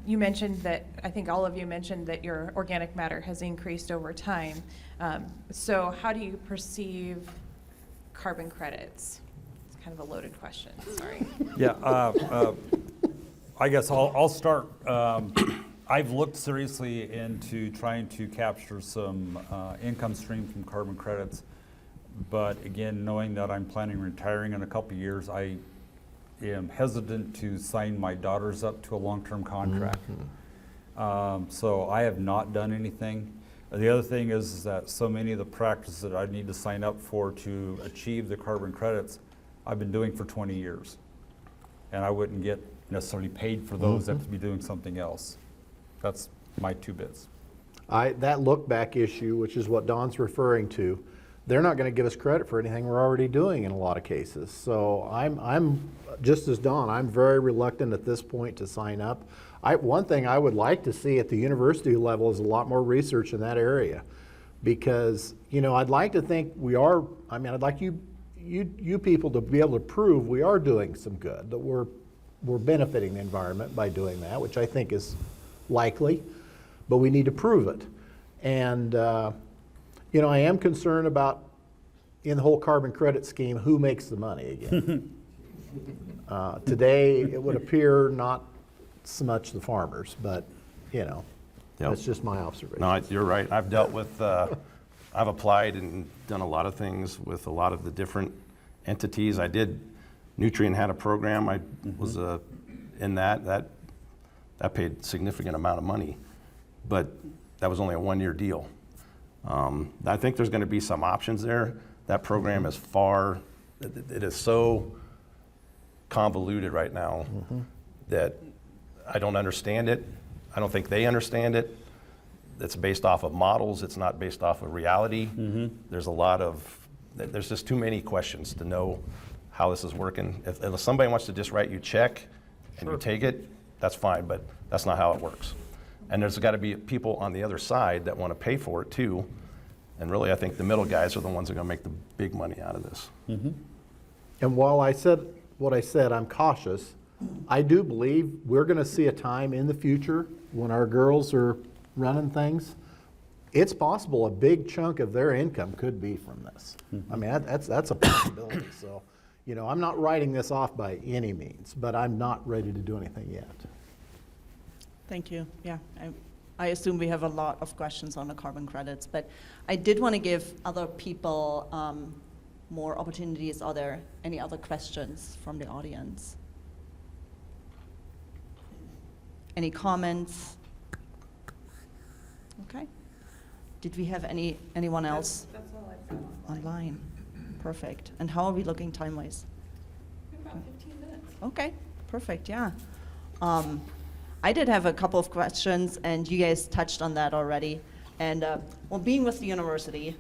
you mentioned that, I think all of you mentioned that your organic matter has increased over time. So how do you perceive carbon credits? It's kind of a loaded question, sorry. Yeah, I guess I'll start. I've looked seriously into trying to capture some income stream from carbon credits. But again, knowing that I'm planning on retiring in a couple of years, I am hesitant to sign my daughters up to a long-term contract. So I have not done anything. The other thing is that so many of the practices that I need to sign up for to achieve the carbon credits, I've been doing for 20 years. And I wouldn't get necessarily paid for those that to be doing something else. That's my 2 bits. That look back issue, which is what Don's referring to, they're not going to give us credit for anything we're already doing in a lot of cases. So I'm just as Don, I'm very reluctant at this point to sign up. One thing I would like to see at the university level is a lot more research in that area, because you know, I'd like to think we are. I mean, I'd like you people to be able to prove we are doing some good, that we're benefiting the environment by doing that, which I think is likely, but we need to prove it. And you know, I am concerned about, in the whole carbon credit scheme, who makes the money again. Today, it would appear not so much the farmers, but, you know, Yep. that's just my observation. No, you're right. I've dealt with, I've applied and done a lot of things with a lot of the different entities. I did, Nutrien had a program, I was in that paid significant amount of money, but that was only a one-year deal. I think there's gonna be some options there. That program is it is so convoluted right now that I don't understand it. I don't think they understand it. It's based off of models. It's not based off of reality. There's just too many questions to know how this is working. If somebody wants to just write you a check and you take it, that's fine, but that's not how it works. And there's got to be people on the other side that want to pay for it too. And really, I think the middle guys are the ones that are going to make the big money out of this. And while I said what I said, I'm cautious. I do believe we're going to see a time in the future when our girls are running things. It's possible a big chunk of their income could be from this. I mean, that's a possibility. So, you know, I'm not writing this off by any means, but I'm not ready to do anything yet. Thank you. Yeah, I assume we have a lot of questions on the carbon credits, but I did want to give other people more opportunities. Are there any other questions from the audience? Any comments? Okay. Did we have anyone else? That's all I've got Online. Perfect. And how are we looking time-wise? About 15 minutes. Okay, perfect, yeah. I did have a couple of questions, and you guys touched on that already. And, well, being with the university,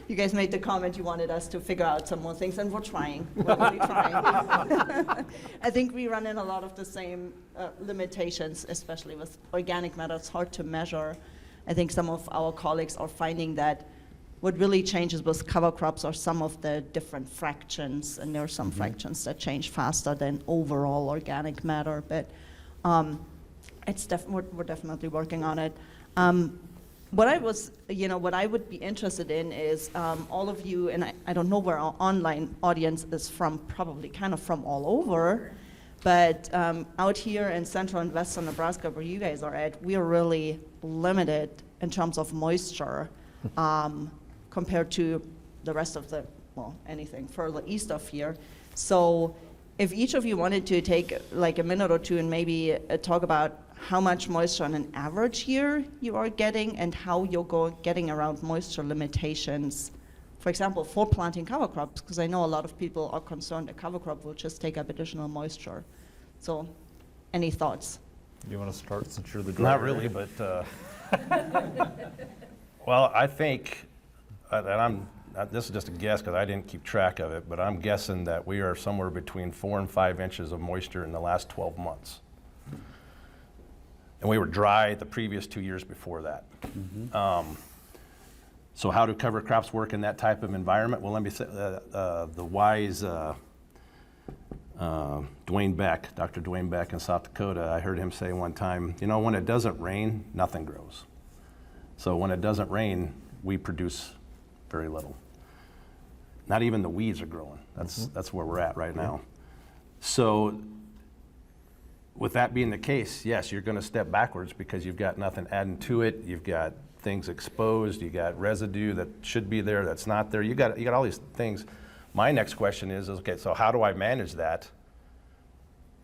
you guys made the comment you wanted us to figure out some more things, and we're trying. We're really trying. I think we run in a lot of the same limitations, especially with organic matter. It's hard to measure. I think some of our colleagues are finding that what really changes with cover crops are some of the different fractions, and there are some fractions that change faster than overall organic matter, but we're definitely working on it. What I would be interested in is all of you, and I don't know where our online audience is from, probably kind of from all over, but out here in central and western Nebraska, where you guys are at, we are really limited in terms of moisture compared to the rest of anything further east of here. So if each of you wanted to take like a minute or two and maybe talk about how much moisture on an average year you are getting and how you're getting around moisture limitations, for example, for planting cover crops, because I know a lot of people are concerned a cover crop will just take up additional moisture. So any thoughts? You want to start since you're the Not driver? really, but, well, I think, this is just a guess because I didn't keep track of it, but I'm guessing that we are somewhere between 4 and 5 inches of moisture in the last 12 months. And we were dry the previous 2 years before that. So how do cover crops work in that type of environment? Well, let me say, the wise Dwayne Beck, Dr. Dwayne Beck in South Dakota, I heard him say one time, you know, when it doesn't rain, nothing grows. So when it doesn't rain, we produce very little. Not even the weeds are growing. That's where we're at right now. So with that being the case, yes, you're going to step backwards because you've got nothing adding to it. You've got things exposed. You got residue that should be there that's not there. You got all these things. My next question is, okay, so how do I manage that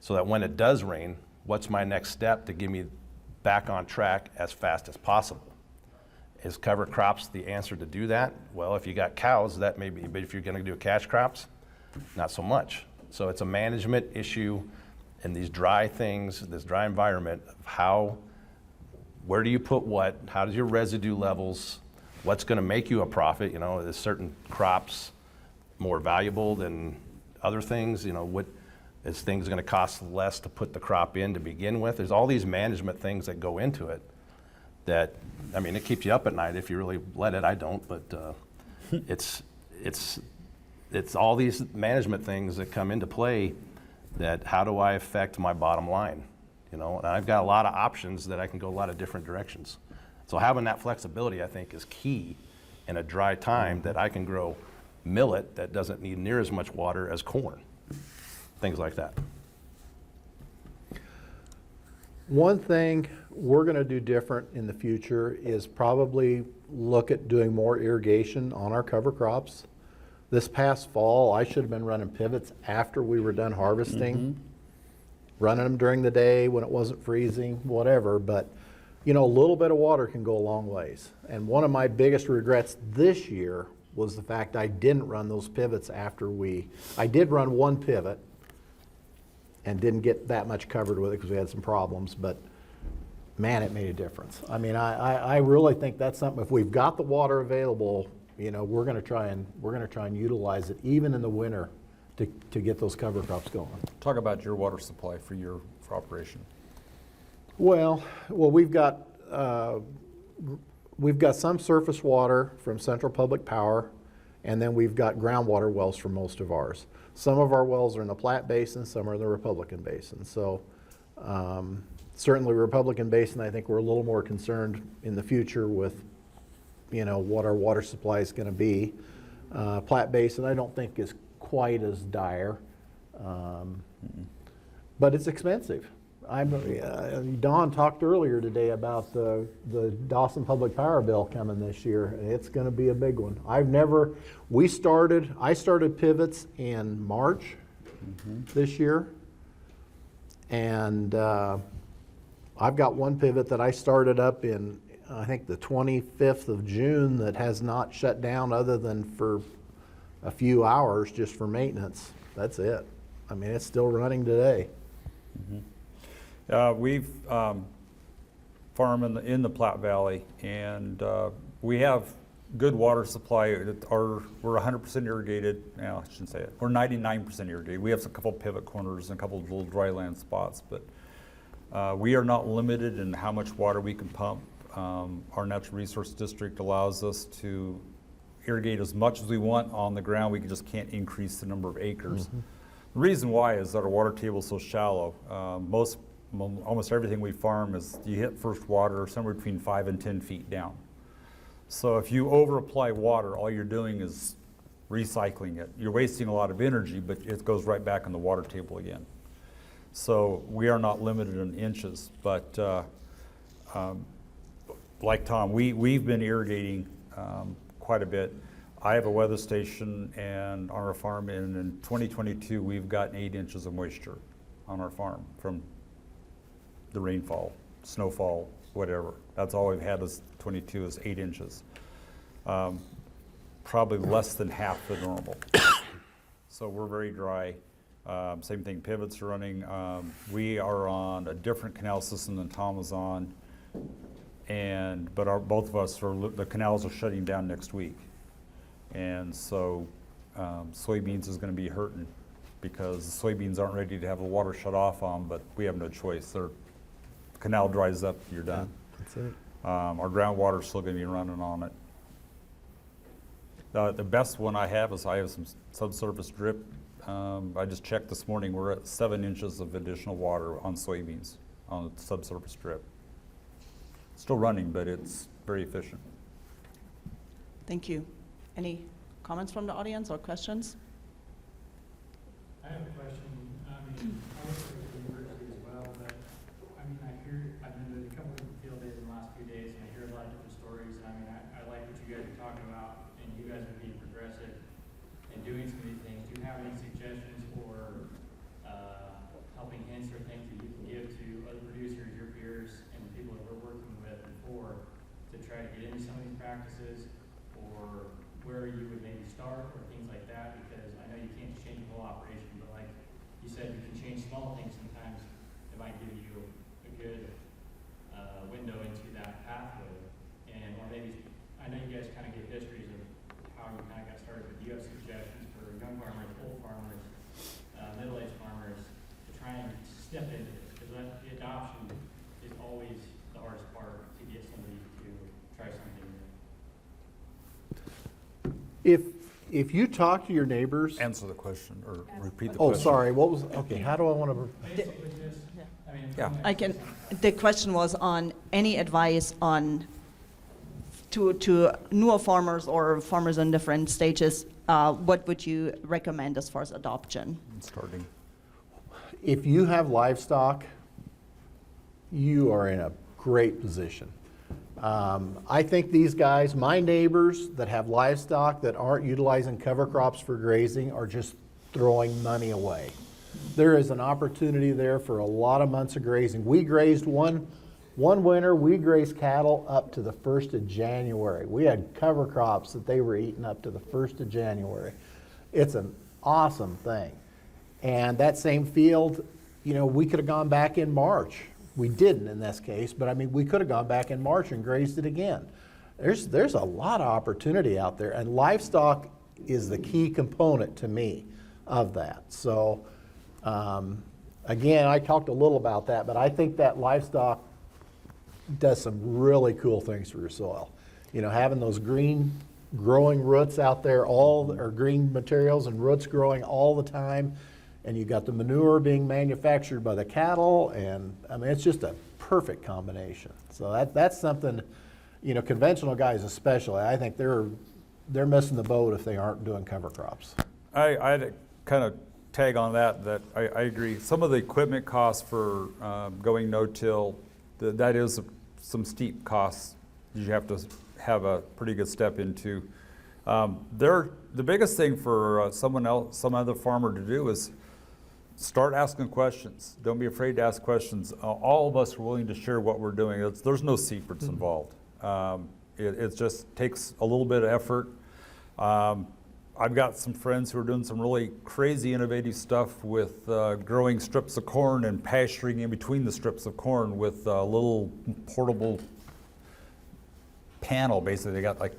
so that when it does rain, what's my next step to get me back on track as fast as possible? Is cover crops the answer to do that? Well, if you got cows, that may be, but if you're going to do cash crops, not so much. So it's a management issue in these dry things, this dry environment of where do you put what? How does your residue levels? What's going to make you a profit? You know, is certain crops more valuable than other things? You know, what is things going to cost less to put the crop in to begin with? There's all these management things that go into it that, I mean, it keeps you up at night if you really let it. I don't, but it's all these management things that come into play that how do I affect my bottom line? You know, and I've got a lot of options that I can go a lot of different directions. So having that flexibility, I think, is key in a dry time that I can grow millet that doesn't need near as much water as corn, things like that. One thing we're going to do different in the future is probably look at doing more irrigation on our cover crops. This past fall, I should have been running pivots after we were done harvesting, running them during the day when it wasn't freezing, whatever, but you know, a little bit of water can go a long ways. And one of my biggest regrets this year was the fact I didn't run those pivots after I did run one pivot and didn't get that much covered with it because we had some problems, but man, it made a difference. I mean, I really think that's something, if we've got the water available, you know, we're gonna try and utilize it even in the winter to get those cover crops going. Talk about your water supply for operation. Well, we've got some surface water from Central Public Power, and then we've got groundwater wells for most of ours. Some of our wells are in the Platte Basin, some are in the Republican Basin. So certainly Republican Basin, I think we're a little more concerned in the future with, you know, what our water supply is going to be. Platte Basin, I don't think is quite as dire, but it's expensive. Don talked earlier today about the Dawson Public Power bill coming this year. It's going to be a big one. I started pivots in March this year, and I've got one pivot that I started up in, I think, the 25th of June that has not shut down other than for a few hours just for maintenance. That's it. I mean, it's still running today. We've farm in the Platte Valley, and we have good water supply. We're 100% irrigated. No, I shouldn't say it. We're 99% irrigated. We have a couple pivot corners and a couple of little dry land spots, but we are not limited in how much water we can pump. Our natural resource district allows us to irrigate as much as we want on the ground. We just can't increase the number of acres. The reason why is that our water table is so shallow. Almost everything we farm is you hit first water somewhere between 5 and 10 feet down. So if you over apply water, all you're doing is recycling it. You're wasting a lot of energy, but it goes right back on the water table again. So we are not limited in inches, but like Tom, we've been irrigating quite a bit. I have a weather station and on our farm, and in 2022 we've gotten 8 inches of moisture on our farm from the rainfall, snowfall, whatever. That's all we've had is 22 is 8 inches. Probably less than half the normal. So we're very dry. Same thing, pivots are running. We are on a different canal system than Tom was on, but both of us the canals are shutting down next week. And so soybeans is going to be hurting because the soybeans aren't ready to have the water shut off on, but we have no choice. The canal dries up, you're done. That's it. Our groundwater is still going to be running on it. The best one I have is I have some subsurface drip. I just checked this morning, we're at 7 inches of additional water on soybeans on the subsurface drip. Still running, but it's very efficient. Thank you. Any comments from the audience or questions? I have a question. I mean, I work for the university as well, but I mean, I've been to a couple of field days in the last few days, and I hear a lot of different stories. I mean, I like what you guys are talking about, and you guys are being progressive and doing some of these things. Do you have any suggestions for helping hints or things that you can give to other producers, your peers, and the people that we're working with before to try to get into some of these practices, or where you would maybe start or things like that? Because I know you can't change the whole operation, but like you said, you can change small things sometimes. It might give you a good window into that pathway. And or maybe, I know you guys kind of give histories of how you kind of got started, but do you have suggestions for young farmers, old farmers, middle-aged farmers to try and step into this? Because the adoption is always the hardest part to get somebody to try something new. If you talk to your neighbors. Answer the question or repeat the Oh, question. sorry. What was? Okay. How do I want to? Basically just, I mean. Yeah. I can. The question was on any advice on to newer farmers or farmers in different stages. What would you recommend as far as adoption? Starting. If you have livestock, you are in a great position. I think these guys, my neighbors that have livestock that aren't utilizing cover crops for grazing, are just throwing money away. There is an opportunity there for a lot of months of grazing. We grazed one winter, we grazed cattle up to the 1st of January. We had cover crops that they were eating up to the 1st of January. It's an awesome thing. And that same field, you know, we could have gone back in March. We didn't in this case, but I mean, we could have gone back in March and grazed it again. There's a lot of opportunity out there, and livestock is the key component to me of that. So, again, I talked a little about that, but I think that livestock does some really cool things for your soil. You know, having those green growing roots out there, or green materials and roots growing all the time, and you got the manure being manufactured by the cattle, and I mean, it's just a perfect combination. So that's something, you know, conventional guys especially, I think they're missing the boat if they aren't doing cover crops. I'd kind of tag on that I agree. Some of the equipment costs for going no-till, that is some steep costs you have to have a pretty good step into. The biggest thing for some other farmer to do is start asking questions. Don't be afraid to ask questions. All of us are willing to share what we're doing. There's no secrets involved. It just takes a little bit of effort. I've got some friends who are doing some really crazy innovative stuff with growing strips of corn and pasturing in between the strips of corn with a little portable panel. Basically, they got like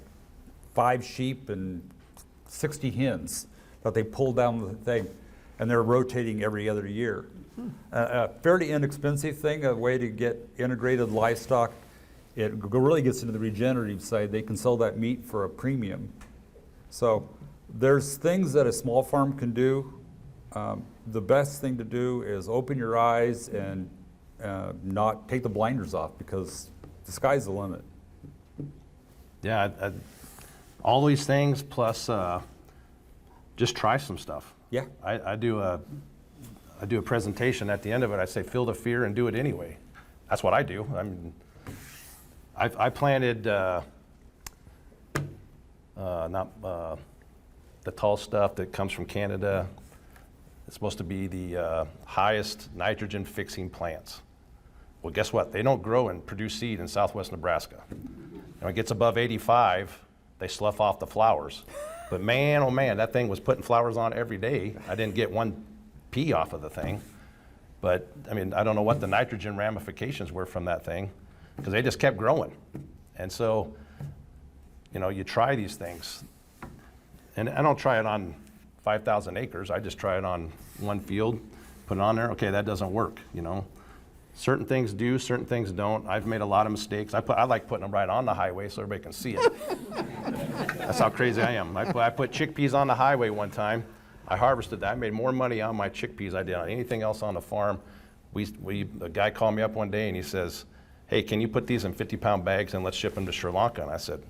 5 sheep and 60 hens that they pull down the thing, and they're rotating every other year. A fairly inexpensive thing, a way to get integrated livestock. It really gets into the regenerative side. They can sell that meat for a premium. So there's things that a small farm can do. The best thing to do is open your eyes and not take the blinders off, because the sky's the limit. Yeah, all these things plus just try some stuff. Yeah. I do a presentation. At the end of it, I say, feel the fear and do it anyway. That's what I do. I mean, I planted the tall stuff that comes from Canada. It's supposed to be the highest nitrogen fixing plants. Well, guess what? They don't grow and produce seed in southwest Nebraska. When it gets above 85, they slough off the flowers. But man, oh man, that thing was putting flowers on every day. I didn't get one pea off of the thing. But I mean, I don't know what the nitrogen ramifications were from that thing, because they just kept growing. And so, you know, you try these things. And I don't try it on 5,000 acres. I just try it on one field, put it on there. Okay, that doesn't work, you know. Certain things do, certain things don't. I've made a lot of mistakes. I like putting them right on the highway so everybody can see it. That's how crazy I am. I put chickpeas on the highway one time. I harvested that. I made more money on my chickpeas than I did on anything else on the farm. A guy called me up one day and he says, hey, can you put these in 50-pound bags and let's ship them to Sri Lanka? And I said,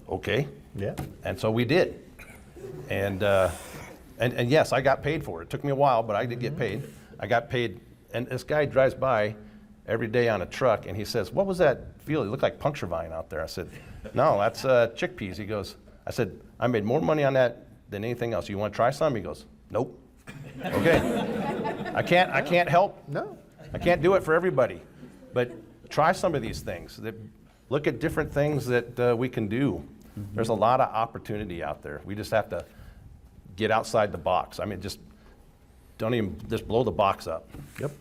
okay. Yeah. And so we did. And yes, I got paid for it. It took me a while, but I did get paid. I got paid. And this guy drives by every day on a truck, and he says, what was that field? It looked like puncture vine out there. I said, no, that's chickpeas. He goes, I said, I made more money on that than anything else. You want to try some? He goes, nope. Okay. I can't help. No. I can't do it for everybody. But try some of these things. Look at different things that we can do. Mm-hmm. There's a lot of opportunity out there. We just have to get outside the box. I mean, just blow the box up. Yep.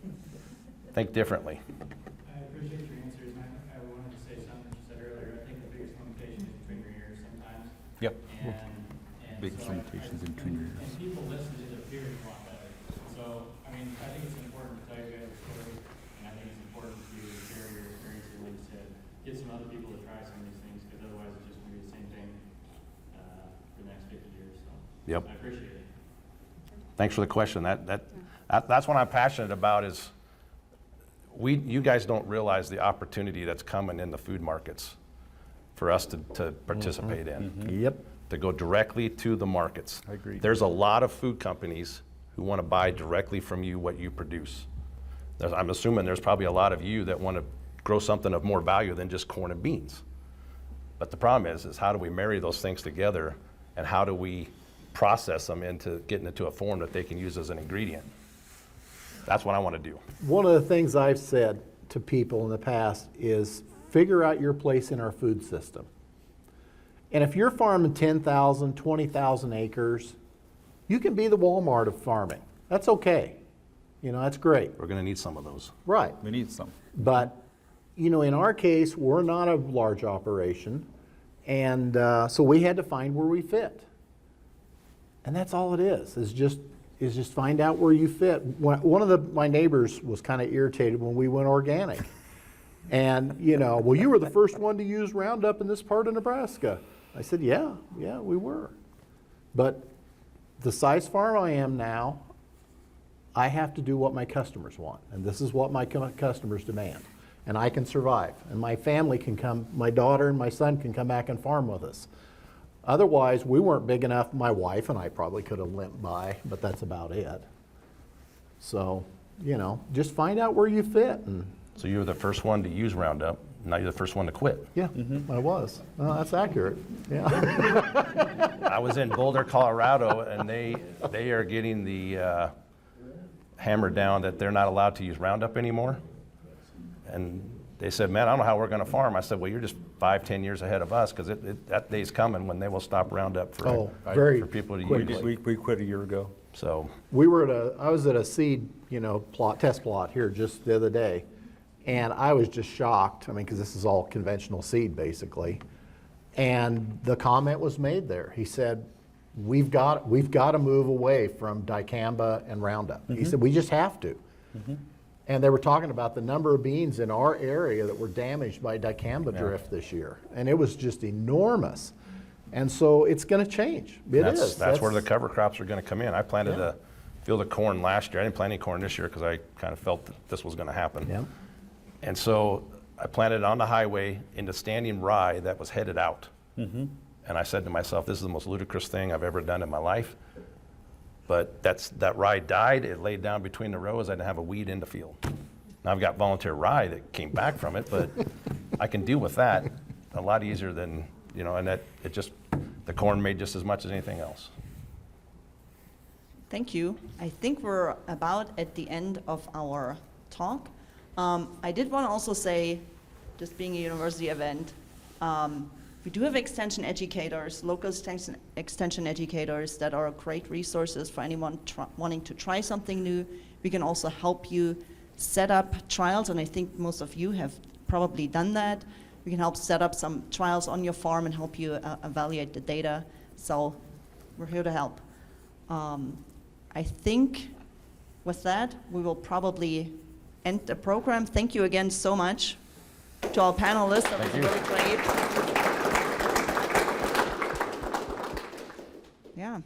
Think differently. I appreciate your answers, and I wanted to say something you said earlier. I think the biggest limitation is between your ears sometimes. Yep. And Biggest so limitations in between your ears. And people listen to their peers a lot better. So, I mean, I think it's important to tell you guys a story, and I think it's important to share your experiences, like you said. Get some other people to try some of these things, because otherwise it's just going to be the same thing for the next 50 years. So, Yep. I appreciate it. Thanks for the question. That's what I'm passionate about. Is you guys don't realize the opportunity that's coming in the food markets for us to participate in. Mm-hmm. Yep. To go directly to the markets. I agree. There's a lot of food companies who want to buy directly from you what you produce. I'm assuming there's probably a lot of you that want to grow something of more value than just corn and beans. But the problem is how do we marry those things together, and how do we process them into getting it to a form that they can use as an ingredient? That's what I want to do. One of the things I've said to people in the past is figure out your place in our food system. And if you're farming 10,000, 20,000 acres, you can be the Walmart of farming. That's okay. You know, that's great. We're going to need some of those. Right. We need some. But, you know, in our case, we're not a large operation. And so we had to find where we fit. And that's all it is just find out where you fit. One of my neighbors was kind of irritated when we went organic. And, you know, well, you were the first one to use Roundup in this part of Nebraska. I said, yeah, we were. But the size farm I am now, I have to do what my customers want. And this is what my customers demand. And I can survive. And my family can come, my daughter and my son can come back and farm with us. Otherwise, we weren't big enough. My wife and I probably could have limped by, but that's about it. So, you know, just find out where you fit. And So you were the first one to use Roundup. Now you're the first one to quit. yeah, I was. That's accurate. Yeah. I was in Boulder, Colorado, and they are getting the hammer down that they're not allowed to use Roundup anymore. And they said, man, I don't know how we're going to farm. I said, well, you're just 5-10 years ahead of us, because that day's coming when they will stop Roundup for people to use. We quit a year ago. So I was at a seed, test plot here just the other day, and I was just shocked. I mean, because this is all conventional seed basically, and the comment was made there. He said, "We've got to move away from dicamba and Roundup." He said, "We just have to." And they were talking about the number of beans in our area that were damaged by dicamba drift this year, and it was just enormous. And so it's going to change. That's where the cover crops are going to come in. I planted a field of corn last year. I didn't plant any corn this year because I kind of felt that this was going to happen. Yeah. And so I planted it on the highway into standing rye that was headed out. And I said to myself, this is the most ludicrous thing I've ever done in my life. But that rye died. It laid down between the rows. I didn't have a weed in the field. Now I've got volunteer rye that came back from it, but I can deal with that a lot easier than, and the corn made just as much as anything else. Thank you. I think we're about at the end of our talk. I did want to also say, just being a university event, we do have extension educators, local extension educators that are great resources for anyone wanting to try something new. We can also help you set up trials, and I think most of you have probably done that. We can help set up some trials on your farm and help you evaluate the data. So we're here to help. I think with that, we will probably end the program. Thank you again so much to our panelists. That was really great. Yeah.